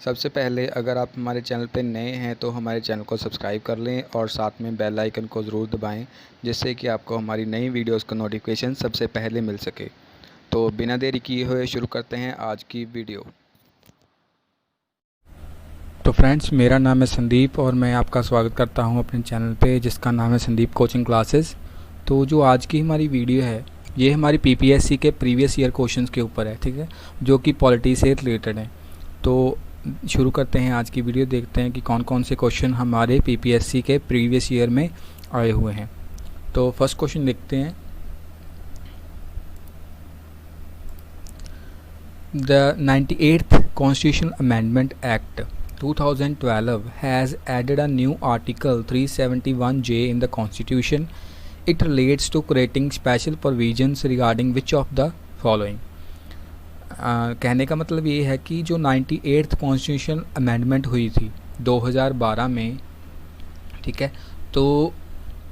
सबसे पहले अगर आप हमारे चैनल पे नए हैं तो हमारे चैनल को सब्सक्राइब कर लें और साथ में बेल आइकन को ज़रूर दबाएं, जिससे कि आपको हमारी नई वीडियोस का नोटिफिकेशन सबसे पहले मिल सके। तो बिना देरी किए हुए शुरू करते हैं आज की वीडियो। तो फ्रेंड्स, मेरा नाम है संदीप और मैं आपका स्वागत करता हूं अपने चैनल पे, जिसका नाम है संदीप कोचिंग क्लासेस। तो जो आज की हमारी वीडियो है ये हमारी पीपीएससी के प्रीवियस ईयर क्वेश्चंस के ऊपर है, ठीक है, जो कि पॉलिटी से रिलेटेड है। तो शुरू करते हैं आज की वीडियो, देखते हैं कि कौन कौन से क्वेश्चन हमारे पीपीएससी के प्रीवियस ईयर में आए हुए हैं। तो फर्स्ट क्वेश्चन देखते हैं। The 98th Constitutional Amendment Act 2012 has added a new Article 371J in the Constitution. It relates to creating special provisions regarding which of the following. कहने का मतलब ये है कि जो 98th कॉन्स्टिट्यूशन अमेंडमेंट हुई थी 2012 में, ठीक है, तो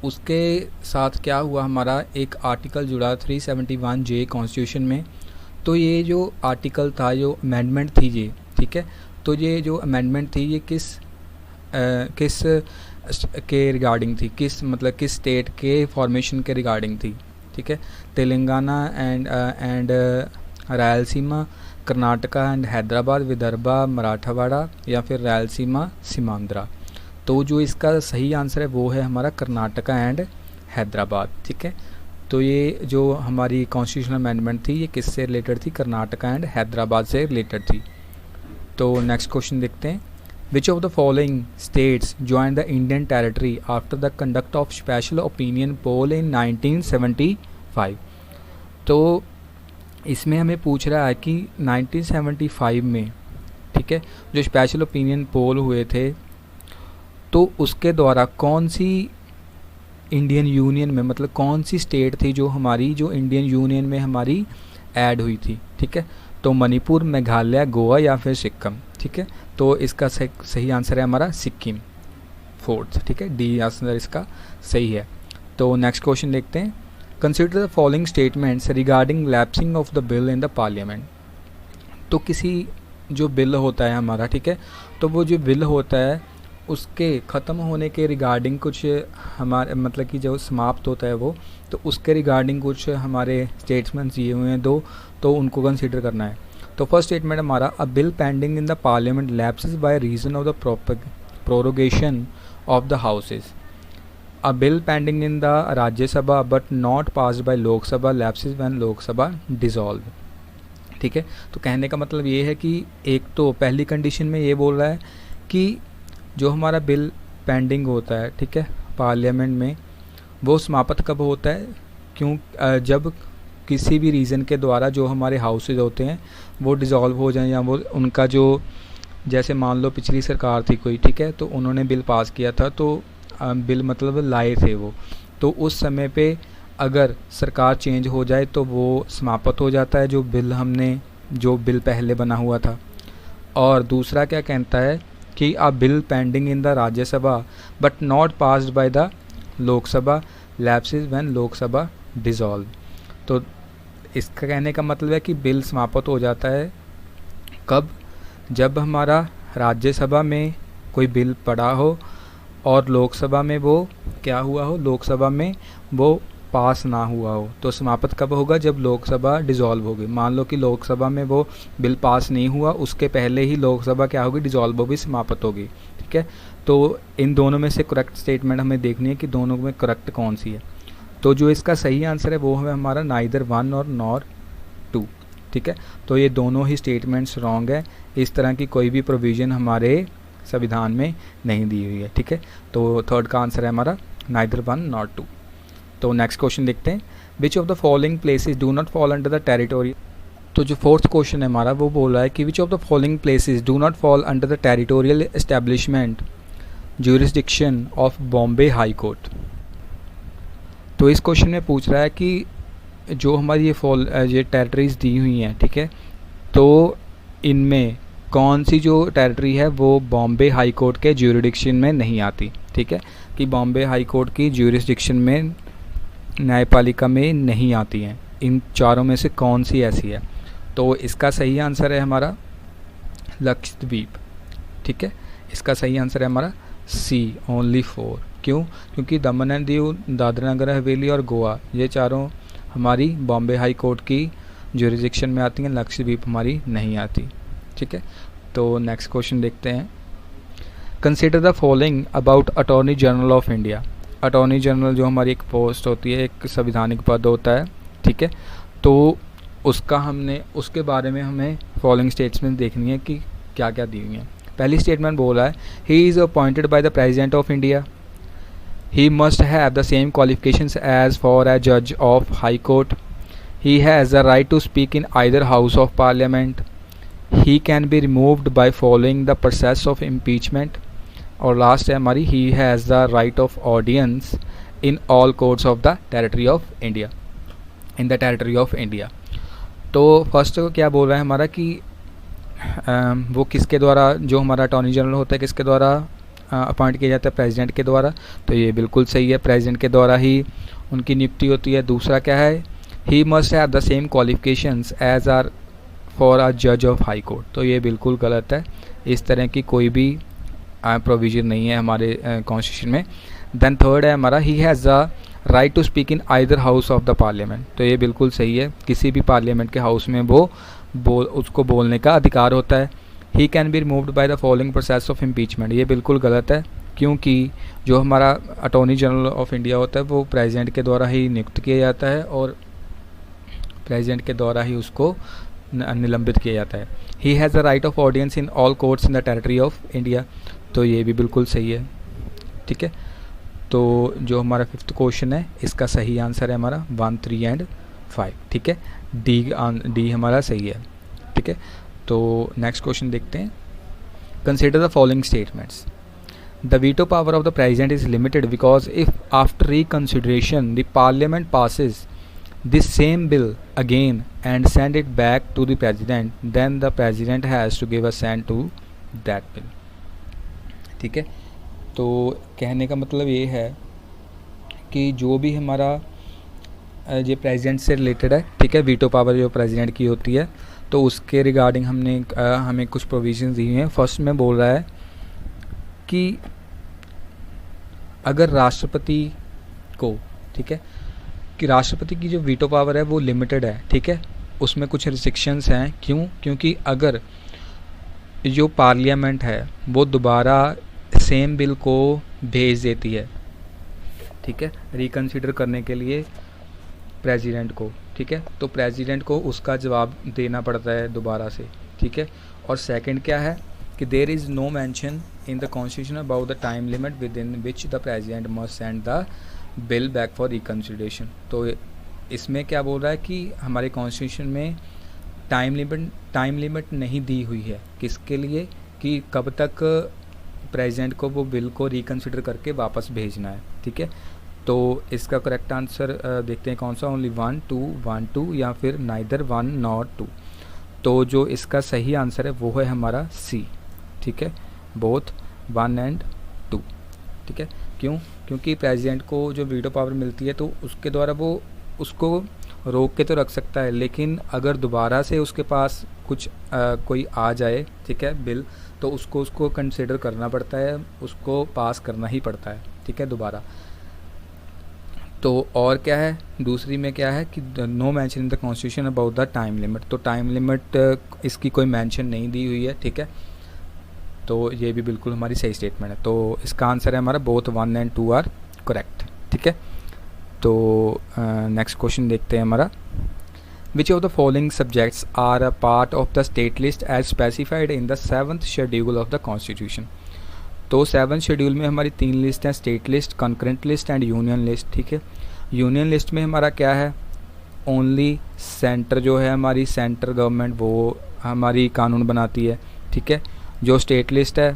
उसके साथ क्या हुआ, हमारा एक आर्टिकल जुड़ा 371J कॉन्स्टिट्यूशन में। तो ये जो आर्टिकल था, जो अमेंडमेंट थी ये, ठीक है, तो ये जो अमेंडमेंट थी ये किस के रिगार्डिंग थी, किस स्टेट के फॉर्मेशन के रिगार्डिंग थी, ठीक है। तेलंगाना एंड रायलसीमा, कर्नाटका एंड हैदराबाद, विदर्भा, मराठवाड़ा, या फिर रायलसीमा, सीमांध्रा। तो जो इसका सही आंसर है वो है हमारा कर्नाटका एंड हैदराबाद, ठीक है। तो ये जो हमारी कॉन्स्टिट्यूशनल अमेंडमेंट थी ये किससे रिलेटेड थी, कर्नाटका एंड हैदराबाद से रिलेटेड थी। तो नेक्स्ट क्वेश्चन देखते हैं। Which of the following states join the Indian territory after the conduct of special opinion poll in 1975। तो इसमें हमें पूछ रहा है कि 1975 में, ठीक है, जो स्पेशल ओपिनियन पोल हुए थे तो उसके द्वारा कौन सी इंडियन यूनियन में, मतलब कौन सी स्टेट थी जो हमारी जो इंडियन यूनियन में हमारी ऐड हुई थी, ठीक है। तो मणिपुर, मेघालय, गोवा या फिर सिक्किम, ठीक है। तो इसका सही आंसर है हमारा सिक्किम, फोर्थ, ठीक है, डी आंसर इसका सही है। तो नेक्स्ट क्वेश्चन देखते हैं। Consider the following statements regarding lapsing of the bill in the parliament. तो किसी जो बिल होता है हमारा, ठीक है, तो वो जो बिल होता है उसके ख़त्म होने के रिगार्डिंग कुछ हमारे, मतलब कि जो समाप्त होता है वो, तो उसके रिगार्डिंग कुछ हमारे स्टेटमेंट्स दिए हुए हैं दो, तो उनको कंसीडर करना है। तो फर्स्ट स्टेटमेंट हमारा, a bill pending in the parliament lapses by reason of the prorogation of the houses. A bill pending in the Rajya Sabha but not passed by Lok Sabha lapses when Lok Sabha dissolve, ठीक है। तो कहने का मतलब ये है कि एक तो पहली कंडीशन में ये बोल रहा है कि जो हमारा बिल पेंडिंग होता है, ठीक है, पार्लियामेंट में, वो समाप्त कब होता है, जब किसी भी रीज़न के द्वारा जो हमारे हाउसेज होते हैं वो डिज़ोल्व हो जाएं, या वो उनका जो, जैसे मान लो पिछली सरकार थी कोई, ठीक है, तो उन्होंने बिल पास किया था, तो बिल मतलब लाए थे वो, तो उस समय पे अगर सरकार चेंज हो जाए तो वो समाप्त हो जाता है जो बिल पहले बना हुआ था। और दूसरा क्या कहता है कि अ bill pending in the Rajya Sabha but not passed by the Lok Sabha lapses when Lok Sabha dissolve. तो इसका कहने का मतलब है कि बिल समाप्त हो जाता है कब, जब हमारा राज्यसभा में कोई बिल पड़ा हो और लोकसभा में वो क्या हुआ हो, लोकसभा में वो पास ना हुआ हो। तो समाप्त कब होगा, जब लोकसभा डिसॉल्व होगी। मान लो कि लोकसभा में वो बिल पास नहीं हुआ, उसके पहले ही लोकसभा क्या होगी, डिसॉल्व होगी, समाप्त होगी, ठीक है। तो इन दोनों में से करेक्ट स्टेटमेंट हमें देखनी है कि दोनों में करेक्ट कौन सी है। तो जो इसका सही आंसर है वो है हमारा नाइदर वन और नॉर टू, ठीक है। तो ये दोनों ही स्टेटमेंट्स रॉन्ग है, इस तरह की कोई भी प्रोविज़न हमारे संविधान में नहीं दी हुई है, ठीक है। तो थर्ड का आंसर है हमारा नाइदर वन नॉर टू। तो नेक्स्ट क्वेश्चन देखते हैं। Which of the following places do not fall under the territory. तो जो फोर्थ क्वेश्चन है हमारा वो बोल रहा है कि विच of the following places do not fall under the territorial establishment jurisdiction of Bombay high court. तो इस क्वेश्चन में पूछ रहा है कि जो हमारी ये टेरिटरीज दी हुई हैं, ठीक है, तो इनमें कौन सी जो टेरिटरी है वो बॉम्बे हाई कोर्ट के ज्यूरिडिक्शन में नहीं आती, ठीक है, कि बॉम्बे हाई कोर्ट की ज्यूरिसडिक्शन में, न्यायपालिका में नहीं आती हैं। इन चारों में से कौन सी ऐसी है। तो इसका सही आंसर है हमारा लक्षद्वीप, ठीक है, इसका सही आंसर है हमारा सी, ओनली 4। क्यों? क्योंकि दमन एंड दीव, दादरा नगर हवेली और गोवा, ये चारों हमारी बॉम्बे हाई कोर्ट की जुरिडिक्शन में आती हैं, लक्षद्वीप हमारी नहीं आती। ठीक है, तो नेक्स्ट क्वेश्चन देखते हैं। Consider the following about attorney general of India. Attorney general जो हमारी एक पोस्ट होती है, एक संविधानिक पद होता है, ठीक है, तो उसके बारे में हमें फॉलोइंग स्टेटमेंट देखनी है कि क्या क्या दी हुई हैं। पहली स्टेटमेंट बोल रहा है, he is appointed by the president of India, he must have the same qualifications as for a जज of high court, he has the right to speak in either house of parliament, he can be removed by following the process of impeachment, और last है हमारी, he has the right of audience in all courts of the territory of India, in the territory of India. तो first क्या बोल रहा है हमारा कि वो किसके द्वारा, जो हमारा अटॉर्नी जनरल होता है किसके द्वारा अपॉइंट किया जाता है? प्रेसिडेंट के द्वारा। तो ये बिल्कुल सही है, प्रेसिडेंट के द्वारा ही उनकी नियुक्ति होती है। दूसरा क्या है, he must have the same qualifications as are for a जज ऑफ हाई कोर्ट। तो ये बिल्कुल गलत है, इस तरह की कोई भी प्रोविजन नहीं है हमारे कॉन्स्टिट्यूशन में। देन थर्ड है हमारा, he has the right to speak in either house of the parliament. तो ये बिल्कुल सही है, किसी भी पार्लियामेंट के हाउस में वो उसको बोलने का अधिकार होता है। ही can be removed by the following process of impeachment, ये बिल्कुल गलत है, क्योंकि जो हमारा अटॉर्नी जनरल ऑफ इंडिया होता है वो प्रेसिडेंट के द्वारा ही नियुक्त किया जाता है और प्रेसिडेंट के द्वारा ही उसको निलंबित किया जाता है। ही has the right of audience in all courts in the territory of India. तो ये भी बिल्कुल सही है। ठीक है, तो जो हमारा फिफ्थ क्वेश्चन है इसका सही आंसर है हमारा 1, 3 एंड 5। ठीक है, डी हमारा सही है। ठीक है, तो नेक्स्ट क्वेश्चन देखते हैं। Consider the following statements. The veto power of the president is limited because if after reconsideration the parliament passes this same bill again and send it back to the president, then the president has to give assent to that bill। ठीक है, तो कहने का मतलब ये है कि जो भी हमारा ये प्रेसिडेंट से रिलेटेड है, ठीक है, वीटो पावर जो प्रेसिडेंट की होती है, तो उसके रिगार्डिंग हमें कुछ प्रोविजन दी हुई हैं। फर्स्ट में बोल रहा है कि अगर राष्ट्रपति को, ठीक है, कि राष्ट्रपति की जो वीटो पावर है वो लिमिटेड है, ठीक है, उसमें कुछ रिस्ट्रिक्शंस हैं। क्यों? क्योंकि अगर जो पार्लियामेंट है वो दोबारा सेम बिल को भेज देती है, ठीक है, रिकंसिडर करने के लिए प्रेसिडेंट को, ठीक है, तो प्रेसिडेंट को उसका जवाब देना पड़ता है दोबारा से। ठीक है, और सेकंड क्या है कि there is no mention in the constitution about the time limit within which the president must send the bill back for reconsideration. तो इसमें क्या बोल रहा है कि हमारे कॉन्स्टिट्यूशन में टाइम लिमिट नहीं दी हुई है किसके लिए, कि कब तक प्रेसिडेंट को वो बिल को रिकंसिडर करके वापस भेजना है। ठीक है, तो इसका करेक्ट आंसर देखते हैं कौन सा, ओनली 1, 2, 1, 2 या फिर नाइदर 1 नॉट 2। तो जो इसका सही आंसर है वो है हमारा सी। ठीक है, बोथ 1 एंड 2। ठीक है, क्यों? क्योंकि प्रेसिडेंट को जो वीटो पावर मिलती है तो उसके द्वारा वो उसको रोक के तो रख सकता है, लेकिन अगर दोबारा से उसके पास कुछ कोई आ जाए, ठीक है, बिल, तो उसको कंसिडर करना पड़ता है, उसको पास करना ही पड़ता है। ठीक है, दोबारा। तो और क्या है, दूसरी में क्या है कि no mention in the constitution about the time limit. तो टाइम लिमिट इसकी कोई मेंशन नहीं दी हुई है। ठीक है, तो ये भी बिल्कुल हमारी सही स्टेटमेंट है। तो इसका आंसर है हमारा बोथ 1 एंड 2 आर करेक्ट। ठीक है, तो नेक्स्ट क्वेश्चन देखते हैं हमारा। Which of the following subjects are a part of the state list as specified in the 7th schedule of the constitution. तो 7th शेड्यूल में हमारी 3 लिस्ट हैं, state list, concurrent list and union list. ठीक है, union list में हमारा क्या है, ओनली सेंटर जो है हमारी सेंट्रल गवर्नमेंट वो हमारी कानून बनाती है। ठीक है, जो स्टेट लिस्ट है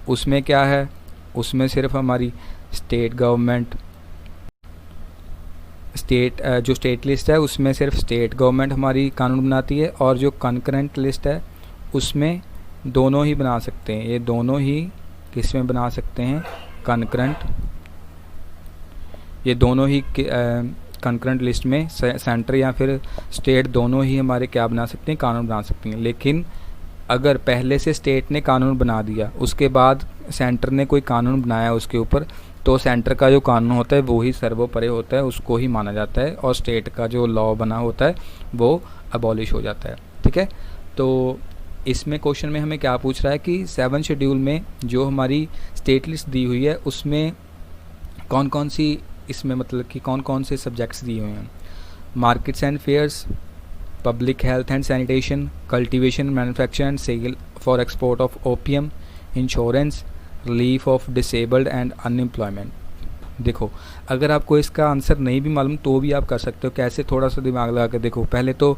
उसमें क्या है, उसमें सिर्फ हमारी स्टेट गवर्नमेंट, जो स्टेट लिस्ट है उसमें सिर्फ स्टेट गवर्नमेंट हमारी कानून बनाती है, और जो कंकरेंट लिस्ट है उसमें दोनों ही बना सकते हैं, ये दोनों ही किस में बना सकते हैं, कंकरेंट, ये दोनों ही कंकरेंट लिस्ट में सेंटर या फिर स्टेट दोनों ही हमारे क्या बना सकते हैं, कानून बना सकते हैं। लेकिन अगर पहले से स्टेट ने कानून बना दिया, उसके बाद सेंटर ने कोई कानून बनाया उसके ऊपर, तो सेंटर का जो कानून होता है वो ही सर्वोपरि होता है, उसको ही माना जाता है, और स्टेट का जो लॉ बना होता है वो अबॉलिश हो जाता है। ठीक है, तो इसमें क्वेश्चन में हमें क्या पूछ रहा है कि 7 शेड्यूल में जो हमारी स्टेट लिस्ट दी हुई है उसमें कौन कौन सी, इसमें मतलब कि कौन कौन से सब्जेक्ट्स दिए हुए हैं। Markets and fairs, public health and sanitation, cultivation, manufacture and sale for export of opium, insurance, relief of disabled and unemployment. देखो, अगर आपको इसका आंसर नहीं भी मालूम तो भी आप कर सकते हो। कैसे, थोड़ा सा दिमाग लगा कर देखो। पहले तो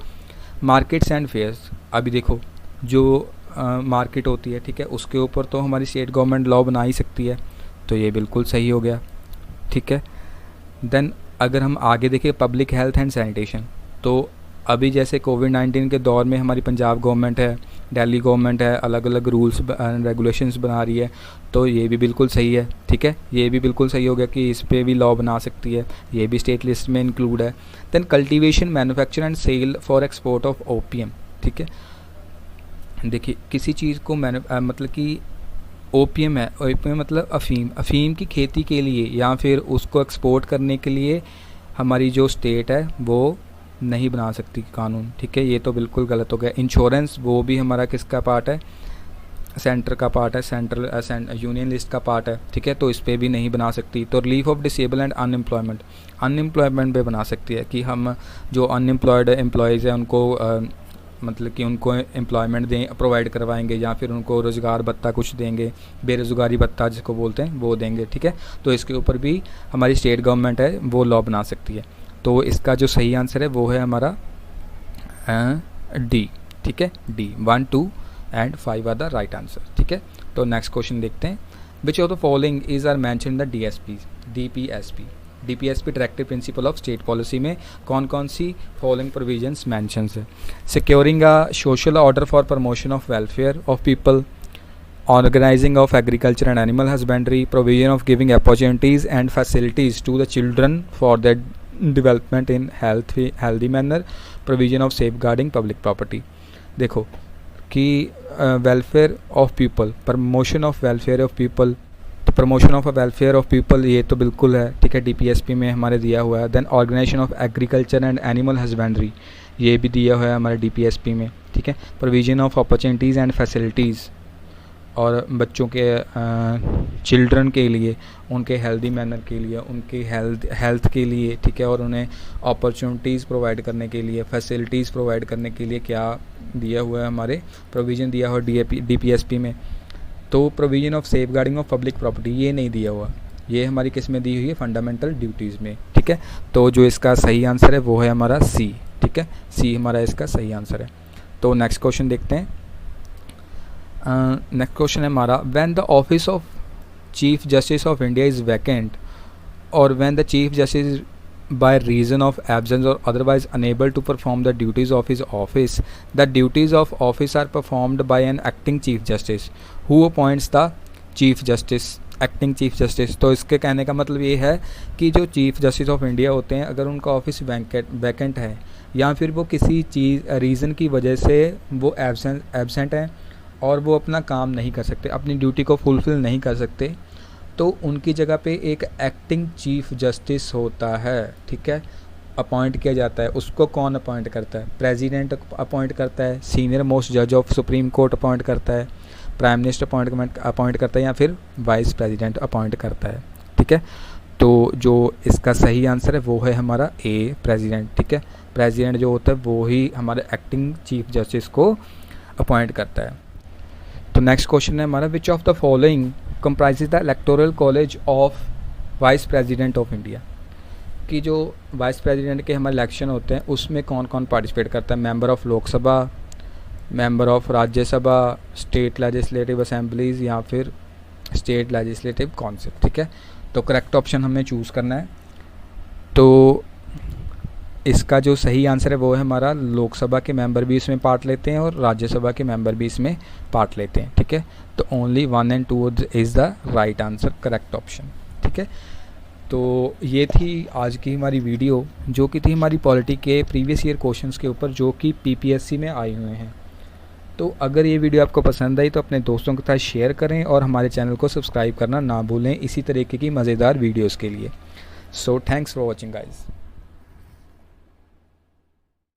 मार्केट्स एंड फेयर्स, अभी देखो जो मार्केट होती है, ठीक है, उसके ऊपर तो हमारी स्टेट गवर्नमेंट लॉ बना ही सकती है, तो ये बिल्कुल सही हो गया। ठीक है, देन अगर हम आगे देखें पब्लिक हेल्थ एंड सैनिटेशन, तो अभी जैसे कोविड-19 के दौर में हमारी पंजाब गवर्नमेंट है, दिल्ली गवर्नमेंट है, अलग अलग रूल्स एंड रेगुलेशंस बना रही है, तो ये भी बिल्कुल सही है। ठीक है, ये भी बिल्कुल सही हो गया कि इस पे भी लॉ बना सकती है, ये भी स्टेट लिस्ट में इंक्लूड है। Then cultivation, manufacture and sale for export of opium. ठीक है, देखिए किसी चीज़ को मतलब कि ओपियम है, ओपियम मतलब अफ़ीम, अफ़ीम की खेती के लिए या फिर उसको एक्सपोर्ट करने के लिए हमारी जो स्टेट है वो नहीं बना सकती कानून। ठीक है, ये तो बिल्कुल गलत हो गया। इंश्योरेंस, वो भी हमारा किसका पार्ट है, सेंटर का पार्ट है, सेंट्रल यूनियन लिस्ट का पार्ट है। ठीक है, तो इस पर भी नहीं बना सकती। तो relief of disable and unemployment, unemployment पे बना सकती है कि हम जो अनएम्प्लॉयड एम्प्लॉयज़ हैं उनको मतलब कि उनको एम्प्लॉयमेंट दें, प्रोवाइड करवाएंगे, या फिर उनको रोज़गार भत्ता कुछ देंगे, बेरोज़गारी भत्ता जिसको बोलते हैं वो देंगे। ठीक है, तो इसके ऊपर भी हमारी स्टेट गवर्नमेंट है वो लॉ बना सकती है। तो इसका जो सही आंसर है वो है हमारा डी। ठीक है, D, 1, 2 and 5 are the right answer. ठीक है, तो नेक्स्ट क्वेश्चन देखते हैं। Which of the following is are mention in the DPSP. DPSP directive principle of state policy में कौन कौन सी फॉलोइंग प्रोविजंस मेंशन्स है। Securing a social order for promotion of welfare of people, organizing of agriculture and animal husbandry, provision of giving opportunities and facilities to the children for their development in healthy manner, provision of safeguarding public property। देखो कि welfare of people, promotion of welfare of people, तो promotion of welfare of people ये तो बिल्कुल है। ठीक है, DPSP में हमारे दिया हुआ है। Then organization of agriculture and animal husbandry, ये भी दिया हुआ है हमारे डीपीएसपी में। ठीक है, provision of opportunities and facilities, और बच्चों के चिल्ड्रन के लिए उनके हेल्दी मैनर के लिए, उनके हेल्थ के लिए। ठीक है, और उन्हें अपॉर्चुनिटीज़ प्रोवाइड करने के लिए, फैसिलिटीज़ प्रोवाइड करने के लिए क्या दिया हुआ है, हमारे प्रोविज़न दिया हुआ डीपीएसपी में। तो provision of safeguarding of public property ये नहीं दिया हुआ, ये हमारी किस में दी हुई है, फंडामेंटल ड्यूटीज़ में। ठीक है, तो जो इसका सही आंसर है वो है हमारा सी। ठीक है, सी हमारा इसका सही आंसर है। तो नेक्स्ट क्वेश्चन देखते हैं। नेक्स्ट क्वेश्चन है हमारा, when the office of chief justice of India is vacant, और when the chief justice by reason of absence or otherwise unable to perform the duties of his office, the duties of office are performed by an acting chief justice who appoints the chief justice, acting chief justice। तो इसके कहने का मतलब ये है कि जो chief justice of India होते हैं, अगर उनका ऑफिस वैकेंट है या फिर वो किसी चीज़ रीज़न की वजह से वो एबसेंट हैं और वो अपना काम नहीं कर सकते, अपनी ड्यूटी को फुलफ़िल नहीं कर सकते, तो उनकी जगह पे एक एक्टिंग चीफ जस्टिस होता है। ठीक है, अपॉइंट किया जाता है। उसको कौन अपॉइंट करता है, प्रेसिडेंट अपॉइंट करता है, सीनियर मोस्ट जज ऑफ सुप्रीम कोर्ट अपॉइंट करता है, प्राइम मिनिस्टर अपॉइंट करता है, या फिर वाइस प्रेसिडेंट अपॉइंट करता है। ठीक है, तो जो इसका सही आंसर है वो है हमारा ए, प्रेसिडेंट। ठीक है, प्रेसिडेंट जो होता है वो ही हमारे एक्टिंग चीफ जस्टिस को अपॉइंट करता है। तो नेक्स्ट क्वेश्चन है हमारा, which of the following comprises the electoral college of vice president of India. कि जो वाइस प्रेसिडेंट के हमारे इलेक्शन होते हैं उसमें कौन कौन पार्टिसिपेट करता है, member of Lok Sabha, member of Rajya Sabha, state legislative assemblies, या फिर स्टेट लेजिस्लेटिव काउंसिल। ठीक है, तो करेक्ट ऑप्शन हमें चूज़ करना है। तो इसका जो सही आंसर है वो है हमारा लोकसभा के मेंबर भी इसमें पार्ट लेते हैं और राज्यसभा के मेंबर भी इसमें पार्ट लेते हैं। ठीक है, तो only 1 and 2 is the right answer, correct option. ठीक है, तो ये थी आज की हमारी वीडियो, जो कि थी हमारी पॉलिटी के प्रीवियस ईयर क्वेश्चंस के ऊपर, जो कि पीपीएससी में आए हुए हैं। तो अगर ये वीडियो आपको पसंद आई तो अपने दोस्तों के साथ शेयर करें और हमारे चैनल को सब्सक्राइब करना ना भूलें इसी तरीके की मज़ेदार वीडियोज़ के लिए। So thanks for watching guys.